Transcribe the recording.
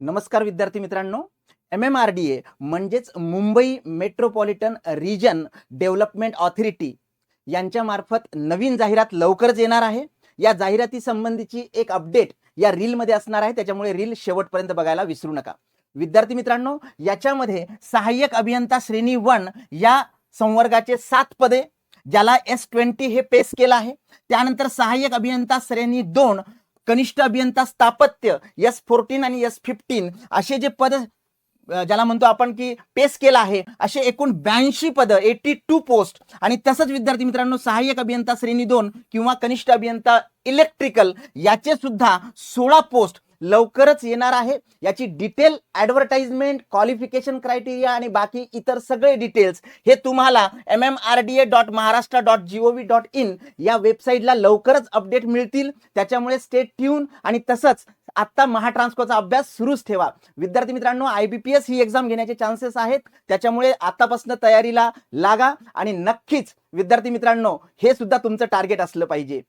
नमस्कार विद्यार्थी मित्रांनो. MMRDA म्हणजेच Mumbai metropolitan region development authority यांच्या मार्फत नवीन जाहिरात लवकरच येणार आहे. या जाहिराती संबंधीची एक अपडेट या रीलमध्ये असणार आहे, त्याच्यामुळे रील शेवटपर्यंत बघायला विसरू नका. विद्यार्थी मित्रांनो, याच्यामध्ये सहाय्यक अभियंता श्रेणी 1 या संवर्गाचे 7 पदे, ज्याला S20 हे पे स्केल आहे. त्यानंतर सहाय्यक अभियंता श्रेणी 2 कनिष्ठ अभियंता स्थापत्य S14 आणि S15 असे जे पद ज्याला म्हणतो आपण की पे स्केल आहे, असे एकूण 82 पद 82 पोस्ट. आणि तसंच विद्यार्थी मित्रांनो, सहाय्यक अभियंता श्रेणी 2 किंवा कनिष्ठ अभियंता इलेक्ट्रिकल याचे सुद्धा 16 पोस्ट लवकरच येणार आहे. याची डिटेल ॲडव्हर्टाइजमेंट, क्वालिफिकेशन क्रायटेरिया आणि बाकी इतर सगळे डिटेल्स हे तुम्हाला mmrda.maharashtra.gov.in या वेबसाईटला लवकरच अपडेट मिळतील. त्याच्यामुळे स्टे ट्यून. आणि तसंच आता महाट्रान्सकोचा अभ्यास सुरूच ठेवा. विद्यार्थी मित्रांनो, IBPS ही एक्झाम घेण्याचे चान्सेस आहेत, त्याच्यामुळे आतापासून तयारीला लागा. आणि नक्कीच विद्यार्थी मित्रांनो, हे सुद्धा तुमचं टार्गेट असलं पाहिजे.